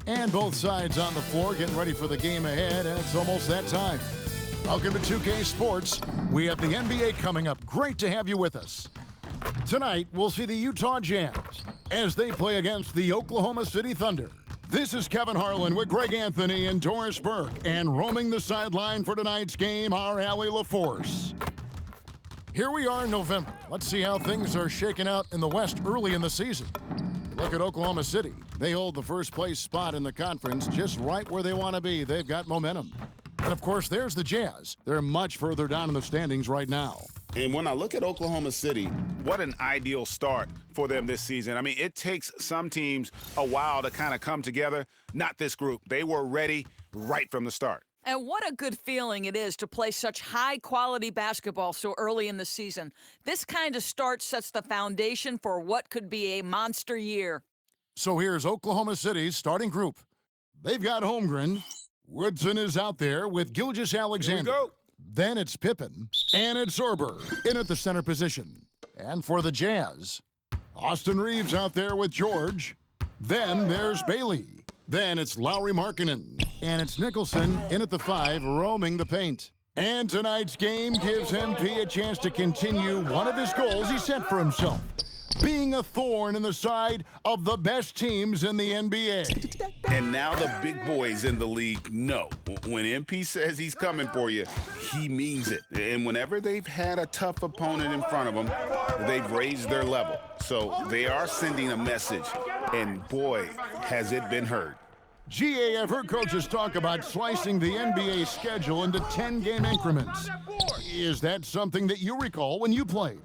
And both sides on the floor getting ready for the game ahead, and it's almost that time. Welcome to 2K Sports. We have the NBA coming up. Great to have you with us. Tonight, we'll see the Utah Jazz as they play against the Oklahoma City Thunder. This is Kevin Harlan with Greg Anthony and Doris Burke, and roaming the sideline for tonight's game, our Allie LaForce. Here we are in November. Let's see how things are shaking out in the West early in the season. Look at Oklahoma City. They hold the first place spot in the conference just right where they want to be. They've got momentum. And of course, there's the Jazz. They're much further down in the standings right now. And when I look at Oklahoma City, what an ideal start for them this season. I mean, it takes some teams a while to kind of come together. Not this group. They were ready right from the start. And what a good feeling it is to play such high-quality basketball so early in the season. This kind of start sets the foundation for what could be a monster year. So here's Oklahoma City's starting group. They've got Holmgren. Woodson is out there with Gilgeous-Alexander. Then it's Pippen. And it's Sorber in at the center position. And for the Jazz, Austin Reeves out there with George. Then there's Bailey. Then it's Lauri Markkanen. And it's Nicholson in at the 5, roaming the paint. And tonight's game gives MP a chance to continue one of his goals he set for himself, being a thorn in the side of the best teams in the NBA. And now the big boys in the league know when MP says he's coming for you, he means it. And whenever they've had a tough opponent in front of them, they've raised their level. So they are sending a message, and boy, has it been heard. GA, I've heard coaches talk about slicing the NBA schedule into 10-game increments. Is that something that you recall when you played?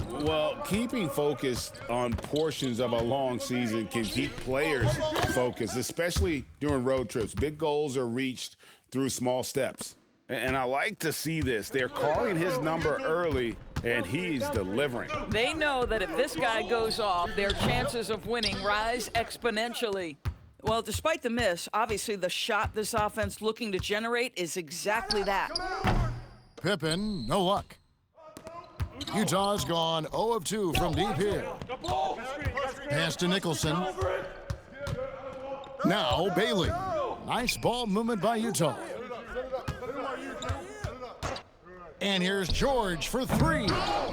Well, keeping focused on portions of a long season can keep players focused, especially during road trips. Big goals are reached through small steps. And I like to see this. They're calling his number early, and he's delivering. They know that if this guy goes off, their chances of winning rise exponentially. Well, despite the miss, obviously the shot this offense looking to generate is exactly that. Pippen, no luck. Utah's gone 0 of 2 from deep here. Pass to Nicholson. Now Bailey. Nice ball movement by Utah. And here's George for 3.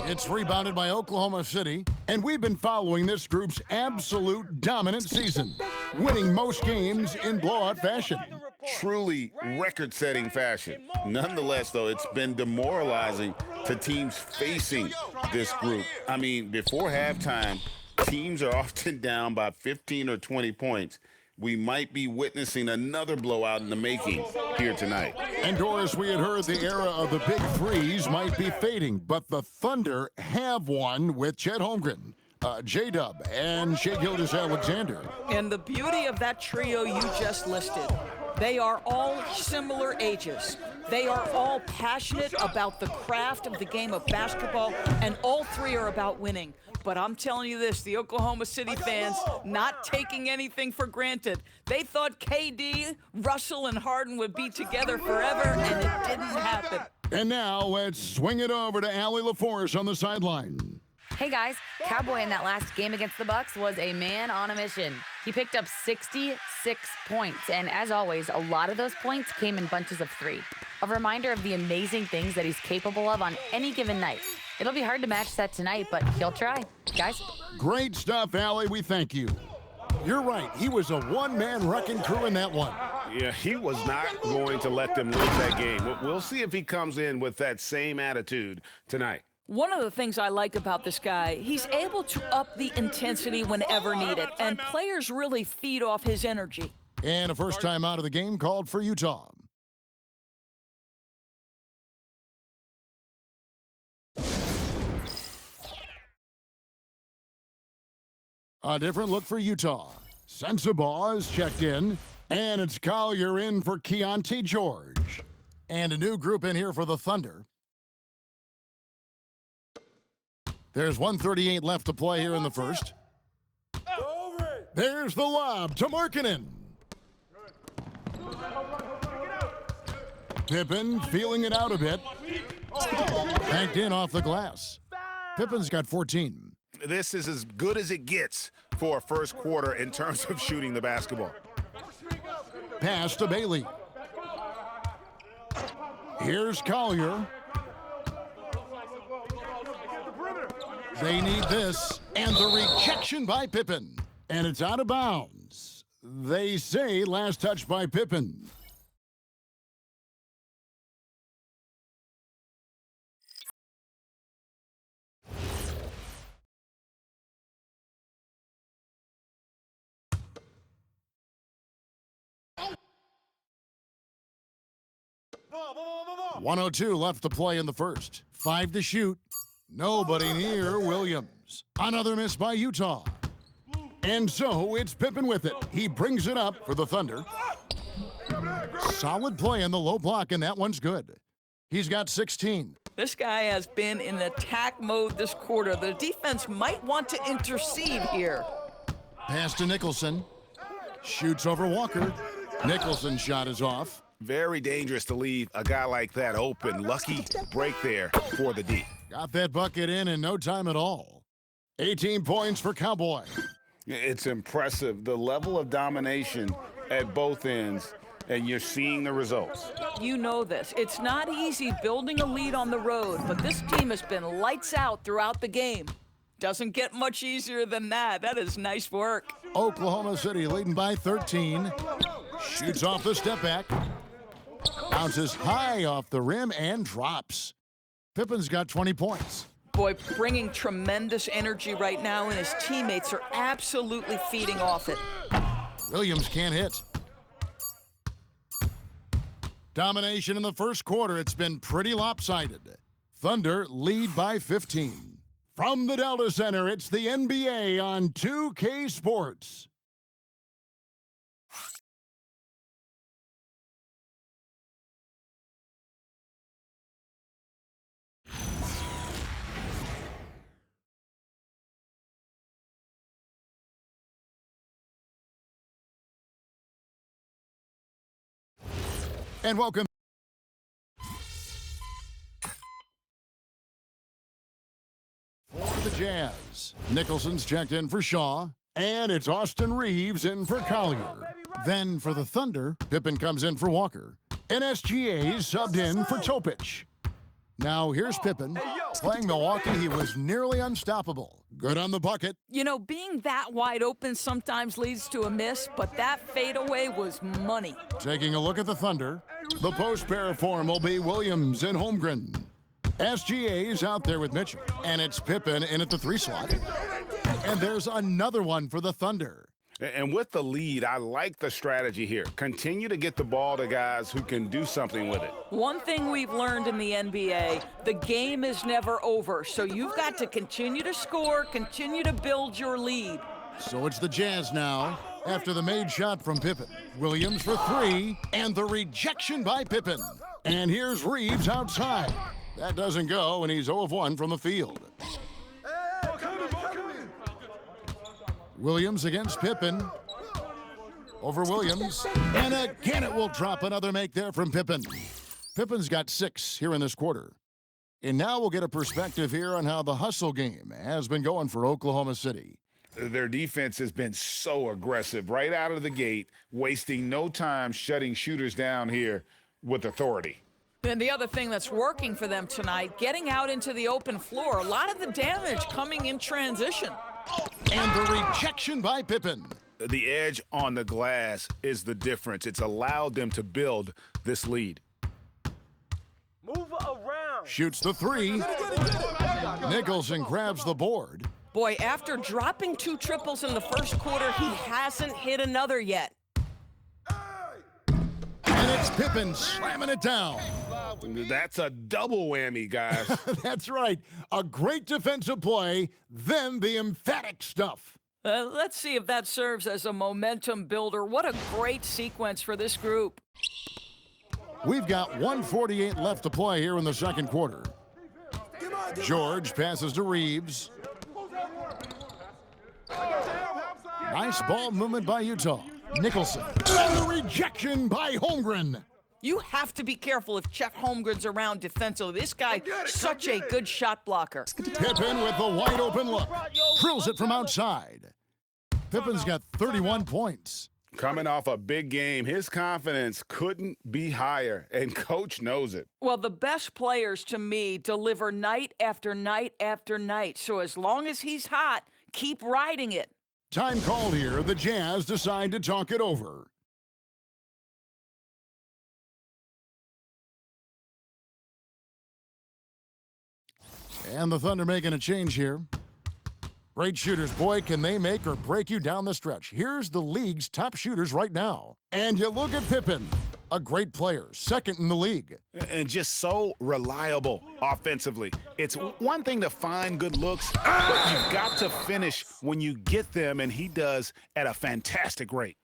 It's rebounded by Oklahoma City. And we've been following this group's absolute dominant season, winning most games in blowout fashion. Truly record-setting fashion. Nonetheless, though, it's been demoralizing to teams facing this group. I mean, before halftime, teams are often down by 15 or 20 points. We might be witnessing another blowout in the making here tonight. And Doris, we had heard the era of the big threes might be fading, but the Thunder have one with Chet Holmgren, J-Dub, and Shai Gilgeous-Alexander. And the beauty of that trio you just listed, they are all similar ages. They are all passionate about the craft of the game of basketball, and all 3 are about winning. But I'm telling you this, the Oklahoma City fans not taking anything for granted. They thought KD, Russell, and Harden would be together forever, and it didn't happen. And now let's swing it over to Allie LaForce on the sideline. Hey guys, Cowboy in that last game against the Bucks was a man on a mission. He picked up 66 points, and as always, a lot of those points came in bunches of 3. A reminder of the amazing things that he's capable of on any given night. It'll be hard to match that tonight, but he'll try. Guys? Great stuff, Allie. We thank you. You're right. He was a one-man wrecking crew in that one. Yeah, he was not going to let them lose that game. We'll see if he comes in with that same attitude tonight. One of the things I like about this guy, he's able to up the intensity whenever needed, and players really feed off his energy. And a first time out of the game called for Utah. A different look for Utah. Sensabaugh is checked in, and it's Collier in for Keontae George. And a new group in here for the Thunder. There's 1:38 left to play here in the first. There's the lob to Markkanen. Pippen feeling it out a bit. Banked in off the glass. Pippen's got 14. This is as good as it gets for a first quarter in terms of shooting the basketball. Pass to Bailey. Here's Collier. They need this, and the rejection by Pippen. And it's out of bounds. They say last touch by Pippen. .102 left to play in the first. 5 to shoot. Nobody near Williams. Another miss by Utah. And so it's Pippen with it. He brings it up for the Thunder. Solid play in the low block, and that one's good. He's got 16. This guy has been in attack mode this quarter. The defense might want to intercede here. Pass to Nicholson. Shoots over Walker. Nicholson's shot is off. Very dangerous to leave a guy like that open. Lucky break there for the D. Got that bucket in no time at all. 18 points for Cowboy. It's impressive, the level of domination at both ends, and you're seeing the results. You know this. It's not easy building a lead on the road, but this team has been lights out throughout the game. Doesn't get much easier than that. That is nice work. Oklahoma City leading by 13. Shoots off the step back. Bounces high off the rim and drops. Pippen's got 20 points. Boy, bringing tremendous energy right now, and his teammates are absolutely feeding off it. Williams can't hit. Domination in the first quarter. It's been pretty lopsided. Thunder lead by 15. From the Delta Center, it's the NBA on 2K Sports. And welcome. For the Jazz, Nicholson's checked in for Shaw, and it's Austin Reeves in for Collier. Then for the Thunder, Pippen comes in for Walker, and SGA's subbed in for Topic. Now here's Pippen. Playing Milwaukee, he was nearly unstoppable. Good on the bucket. You know, being that wide open sometimes leads to a miss, but that fadeaway was money. Taking a look at the Thunder, the post pair form will be Williams and Holmgren. SGA's out there with Mitchell, and it's Pippen in at the 3 slot. And there's another one for the Thunder. And with the lead, I like the strategy here. Continue to get the ball to guys who can do something with it. One thing we've learned in the NBA, the game is never over. So you've got to continue to score, continue to build your lead. So it's the Jazz now after the made shot from Pippen. Williams for 3, and the rejection by Pippen. And here's Reeves outside. That doesn't go, and he's 0 of 1 from the field. Williams against Pippen. Over Williams. And again it will drop. Another make there from Pippen. Pippen's got 6 here in this quarter. And now we'll get a perspective here on how the hustle game has been going for Oklahoma City. Their defense has been so aggressive right out of the gate, wasting no time shutting shooters down here with authority. And the other thing that's working for them tonight, getting out into the open floor. A lot of the damage coming in transition. And the rejection by Pippen. The edge on the glass is the difference. It's allowed them to build this lead. Move around. Shoots the 3. Nicholson grabs the board. Boy, after dropping 2 triples in the first quarter, he hasn't hit another yet. And it's Pippen slamming it down. That's a double whammy, guys. That's right. A great defensive play, then the emphatic stuff. Let's see if that serves as a momentum builder. What a great sequence for this group. We've got 1:48 left to play here in the second quarter. George passes to Reeves. Nice ball movement by Utah. Nicholson. And the rejection by Holmgren. You have to be careful if Chet Holmgren's around defensively. This guy, such a good shot blocker. Pippen with the wide open look. Drills it from outside. Pippen's got 31 points. Coming off a big game, his confidence couldn't be higher, and Coach knows it. Well, the best players, to me, deliver night after night after night. So as long as he's hot, keep riding it. Time called here. The Jazz decide to talk it over. And the Thunder making a change here. Great shooters, boy, can they make or break you down the stretch. Here's the league's top shooters right now. And you look at Pippen, a great player, second in the league. And just so reliable offensively. It's one thing to find good looks, but you've got to finish when you get them, and he does at a fantastic rate.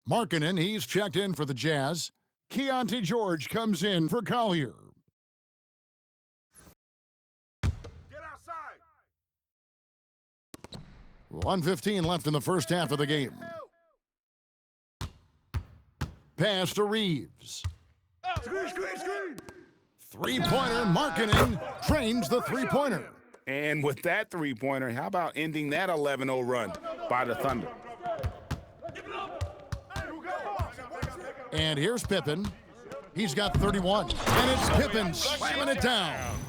Markkanen, he's checked in for the Jazz. Keontae George comes in for Collier. 1:15 left in the first half of the game. Pass to Reeves. Three-pointer, Markkanen trains the three-pointer. And with that three-pointer, how about ending that 11-0 run by the Thunder? And here's Pippen. He's got 31. And it's Pippen slamming it down.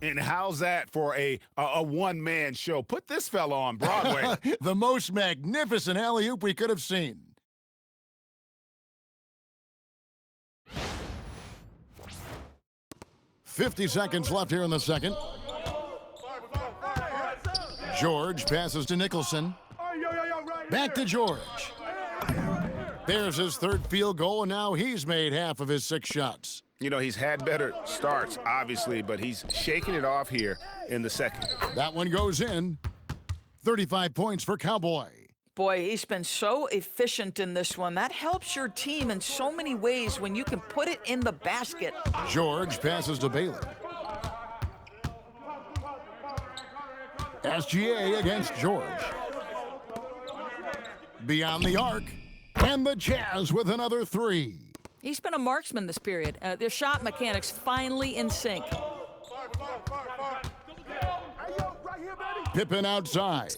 And how's that for a one-man show? Put this fella on Broadway. The most magnificent alley-oop we could have seen. .50 seconds left here in the second. George passes to Nicholson. Back to George. There's his third field goal, and now he's made half of his 6 shots. You know, he's had better starts, obviously, but he's shaking it off here in the second. That one goes in. 35 points for Cowboy. Boy, he's been so efficient in this one. That helps your team in so many ways when you can put it in the basket. George passes to Bailey. SGA against George. Beyond the arc. And the Jazz with another 3. He's been a marksman this period. Their shot mechanics finally in sync. Pippen outside.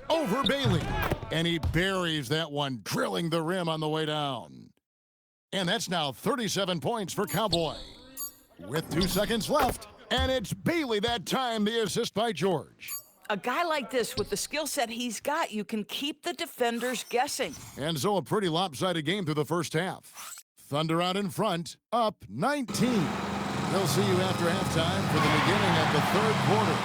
Over Bailey. And he buries that one, drilling the rim on the way down. And that's now 37 points for Cowboy. With 2 seconds left. And it's Bailey that time, the assist by George. A guy like this, with the skill set he's got, you can keep the defenders guessing. And so a pretty lopsided game through the first half. Thunder out in front, up 19. They'll see you after halftime for the beginning of the third quarter.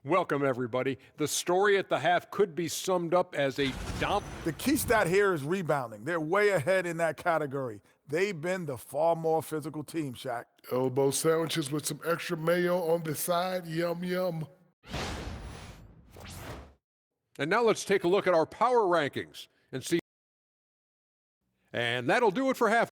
Welcome, everybody. The story at the half could be summed up as a The key stat here is rebounding. They're way ahead in that category. They've been the far more physical team, Shaq. Elbow sandwiches with some extra mayo on the side. Yum, yum. And now let's take a look at our power rankings and see. And that'll do it for half.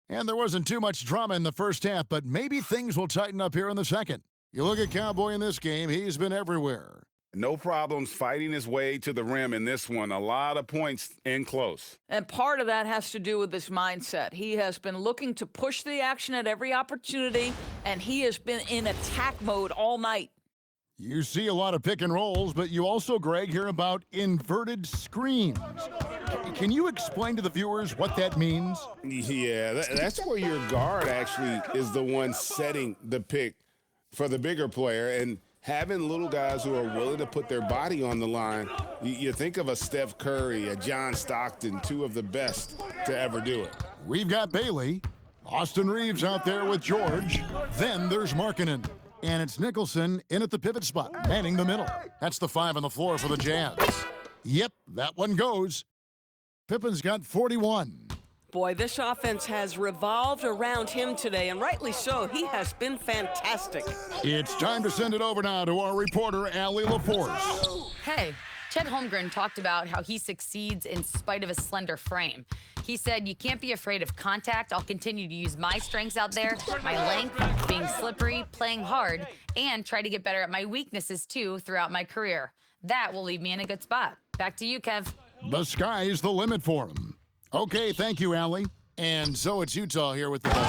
And there wasn't too much drama in the first half, but maybe things will tighten up here in the second. You look at Cowboy in this game, he's been everywhere. No problems fighting his way to the rim in this one. A lot of points in close. And part of that has to do with his mindset. He has been looking to push the action at every opportunity, and he has been in attack mode all night. You see a lot of pick and rolls, but you also, Greg, hear about inverted screens. Can you explain to the viewers what that means? Yeah, that's where your guard actually is the one setting the pick for the bigger player, and having little guys who are willing to put their body on the line. You think of a Steph Curry, a John Stockton, 2 of the best to ever do it. We've got Bailey. Austin Reeves out there with George. Then there's Markkanen. And it's Nicholson in at the pivot spot, manning the middle. That's the 5 on the floor for the Jazz. Yep, that one goes. Pippen's got 41. Boy, this offense has revolved around him today, and rightly so. He has been fantastic. It's time to send it over now to our reporter, Allie LaForce. Hey, Chet Holmgren talked about how he succeeds in spite of his slender frame. He said, "You can't be afraid of contact. I'll continue to use my strengths out there, my length, being slippery, playing hard, and try to get better at my weaknesses, too, throughout my career. That will leave me in a good spot." Back to you, Kev. The sky's the limit for him. Okay, thank you, Allie. And so it's Utah here with the ball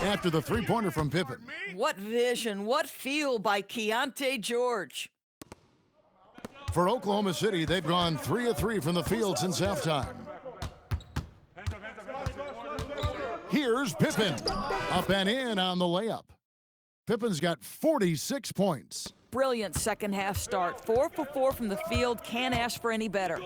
after the three-pointer from Pippen. What vision, what feel by Keontae George. For Oklahoma City, they've gone 3 of 3 from the field since halftime. Here's Pippen. Up and in on the layup. Pippen's got 46 points. Brilliant second half start. 4 for 4 from the field. Can't ask for any better.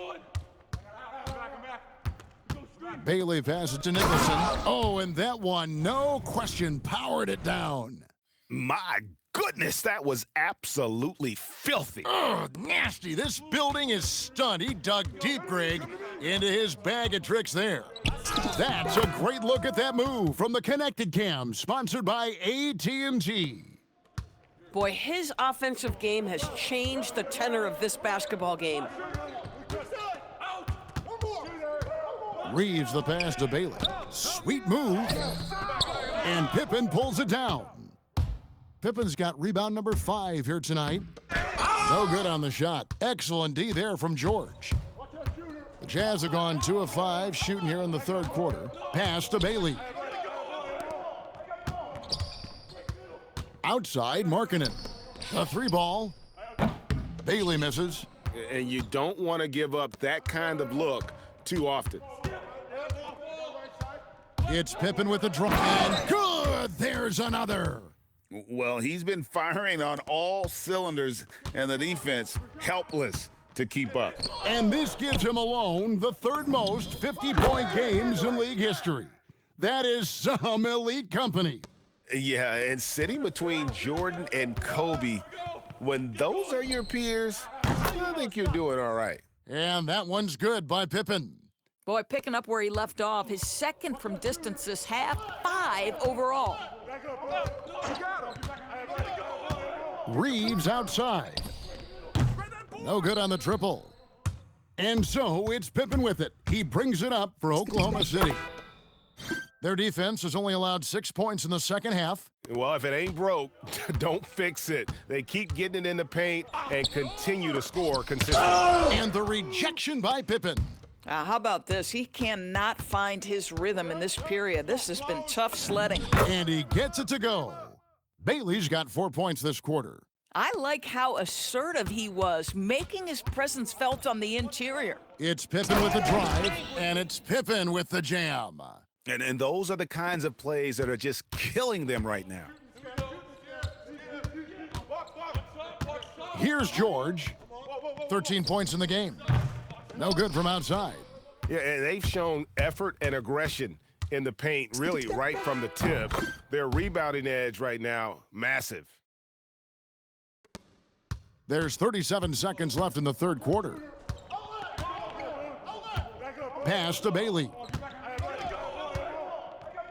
Bailey passes to Nicholson. Oh, and that one, no question, powered it down. My goodness, that was absolutely filthy. Oh, nasty. This building is stunned. He dug deep, Greg, into his bag of tricks there. That's a great look at that move from the Connected Cam, sponsored by AT&T. Boy, his offensive game has changed the tenor of this basketball game. Reeves the pass to Bailey. Sweet move. And Pippen pulls it down. Pippen's got rebound number 5 here tonight. No good on the shot. Excellent D there from George. The Jazz have gone 2 of 5 shooting here in the third quarter. Pass to Bailey. Outside, Markkanen. The 3 ball. Bailey misses. And you don't want to give up that kind of look too often. It's Pippen with the draw. And good! There's another. Well, he's been firing on all cylinders, and the defense helpless to keep up. And this gives him alone the 3rd most 50-point games in league history. That is some elite company. Yeah, and sitting between Jordan and Kobe, when those are your peers, I think you're doing all right. And that one's good by Pippen. Boy, picking up where he left off. His second from distance this half, 5 overall. Reeves outside. No good on the triple. And so it's Pippen with it. He brings it up for Oklahoma City. Their defense has only allowed 6 points in the second half. Well, if it ain't broke, don't fix it. They keep getting it in the paint and continue to score consistently. And the rejection by Pippen. How about this? He cannot find his rhythm in this period. This has been tough sledding. And he gets it to go. Bailey's got 4 points this quarter. I like how assertive he was, making his presence felt on the interior. It's Pippen with the drive, and it's Pippen with the jam. And those are the kinds of plays that are just killing them right now. Here's George. 13 points in the game. No good from outside. Yeah, and they've shown effort and aggression in the paint, really right from the tip. Their rebounding edge right now, massive. There's 37 seconds left in the third quarter. Pass to Bailey.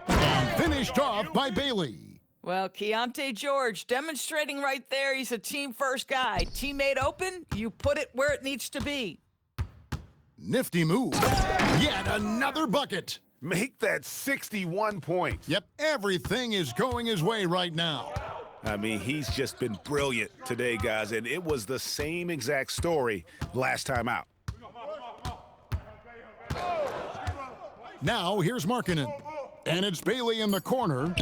And finished off by Bailey. Well, Keontae George demonstrating right there he's a team-first guy. Teammate open, you put it where it needs to be. Nifty move. Yet another bucket. Make that 61 points. Yep, everything is going his way right now. I mean, he's just been brilliant today, guys, and it was the same exact story last time out. Now here's Markkanen. And it's Bailey in the corner.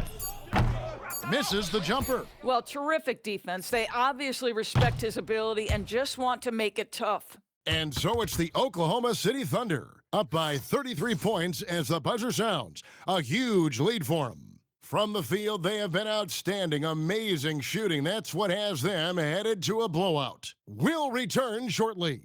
Misses the jumper. Well, terrific defense. They obviously respect his ability and just want to make it tough. And so it's the Oklahoma City Thunder, up by 33 points as the buzzer sounds. A huge lead for them. From the field, they have been outstanding, amazing shooting. That's what has them headed to a blowout. We'll return shortly.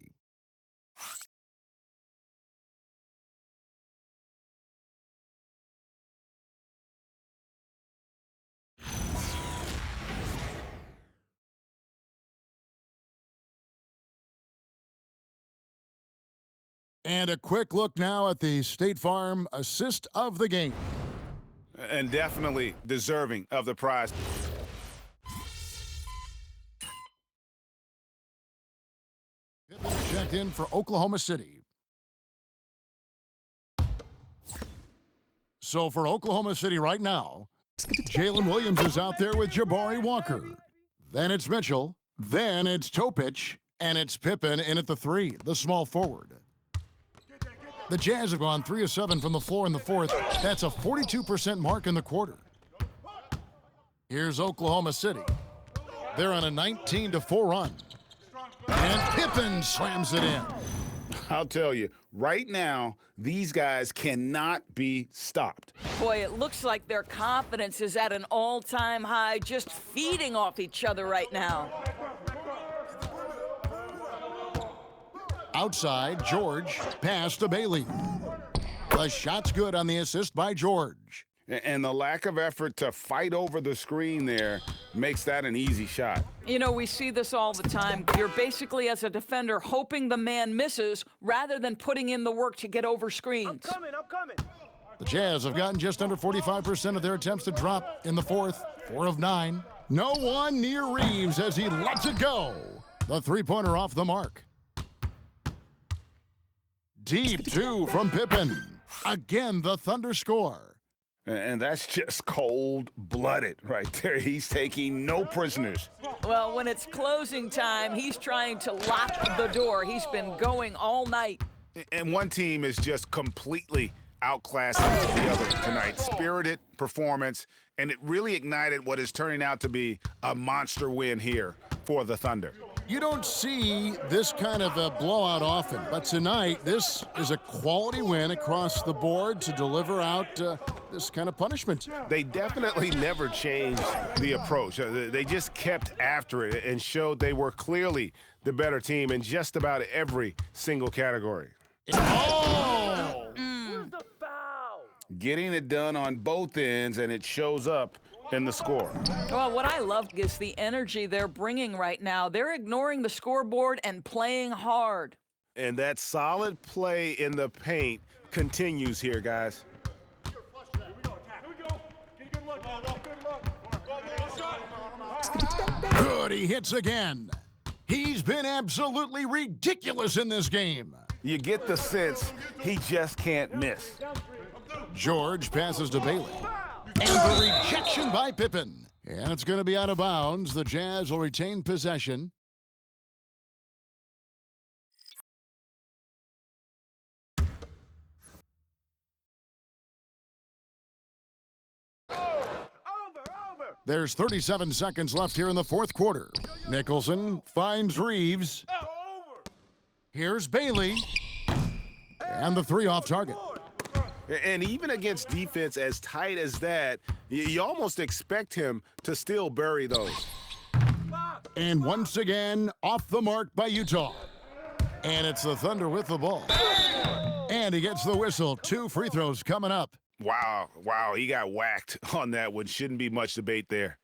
And a quick look now at the State Farm assist of the game. And definitely deserving of the prize. Pippen checked in for Oklahoma City. So for Oklahoma City right now, Jalen Williams is out there with Jabari Walker. Then it's Mitchell. Then it's Topic. And it's Pippen in at the 3, the small forward. The Jazz have gone 3 of 7 from the floor in the fourth. That's a 42% mark in the quarter. Here's Oklahoma City. They're on a 19-4 run. And Pippen slams it in. I'll tell you, right now, these guys cannot be stopped. Boy, it looks like their confidence is at an all-time high, just feeding off each other right now. Outside, George, pass to Bailey. The shot's good on the assist by George. And the lack of effort to fight over the screen there makes that an easy shot. You know, we see this all the time. You're basically, as a defender, hoping the man misses rather than putting in the work to get over screens. I'm coming. The Jazz have gotten just under 45% of their attempts to drop in the fourth, 4 of 9. No one near Reeves as he lets it go. The three-pointer off the mark. Deep 2 from Pippen. Again, the Thunder score. And that's just cold-blooded right there. He's taking no prisoners. Well, when it's closing time, he's trying to lock the door. He's been going all night. And one team is just completely outclassing the other tonight. Spirited performance, and it really ignited what is turning out to be a monster win here for the Thunder. You don't see this kind of a blowout often, but tonight this is a quality win across the board to deliver out this kind of punishment. They definitely never changed the approach. They just kept after it and showed they were clearly the better team in just about every single category. Oh! Where's the foul? Getting it done on both ends, and it shows up in the score. Well, what I love is the energy they're bringing right now. They're ignoring the scoreboard and playing hard. And that solid play in the paint continues here, guys. Good, he hits again. He's been absolutely ridiculous in this game. You get the sense he just can't miss. George passes to Bailey. And the rejection by Pippen. And it's going to be out of bounds. The Jazz will retain possession. There's 37 seconds left here in the fourth quarter. Nicholson finds Reeves. Here's Bailey. And the 3 off target. And even against defense as tight as that, you almost expect him to still bury those. And once again, off the mark by Utah. And it's the Thunder with the ball. And he gets the whistle. 2 free throws coming up. Wow, he got whacked on that one. Shouldn't be much debate there.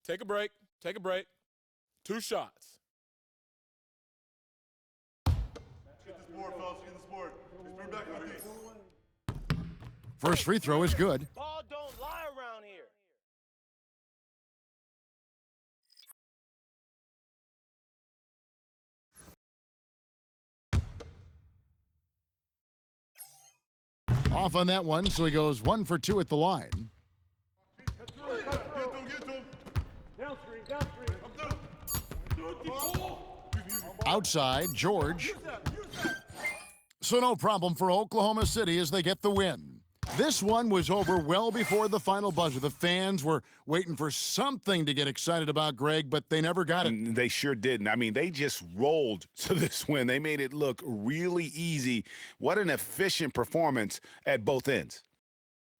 Take a break. 2 shots. Get this board, fellas. Get this board. Let's bring back on these. First free throw is good. Ball don't lie around here. Off on that one, so he goes 1 for 2 at the line. Outside, George. So no problem for Oklahoma City as they get the win. This one was over well before the final buzzer. The fans were waiting for something to get excited about, Greg, but they never got it. They sure didn't. I mean, they just rolled to this win. They made it look really easy. What an efficient performance at both ends.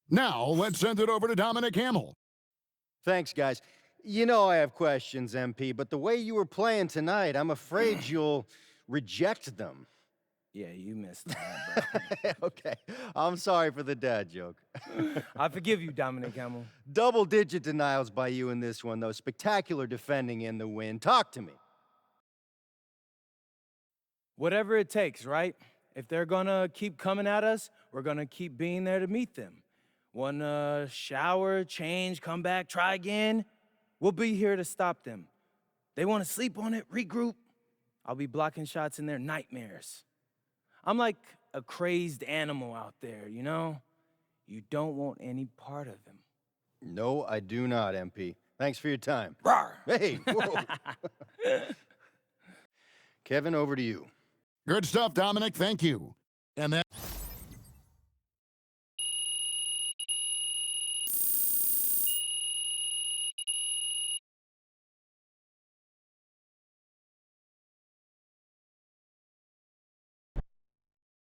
Now, let's send it over to Dominic Hamill. Thanks, guys. You know I have questions, MP, but the way you were playing tonight, I'm afraid you'll reject them. Yeah, you missed that, bro. Okay, I'm sorry for the dad joke. I forgive you, Dominic Hamill. Double-digit denials by you in this one, though. Spectacular defending in the win. Talk to me. Whatever it takes, right? If they're gonna keep coming at us, we're gonna keep being there to meet them. Wanna shower, change, come back, try again? We'll be here to stop them. They wanna sleep on it, regroup? I'll be blocking shots in their nightmares. I'm like a crazed animal out there, you know? You don't want any part of him. No, I do not, MP. Thanks for your time. Rawr! Hey, whoa. Kevin, over to you. Good stuff, Dominic. Thank you. And that.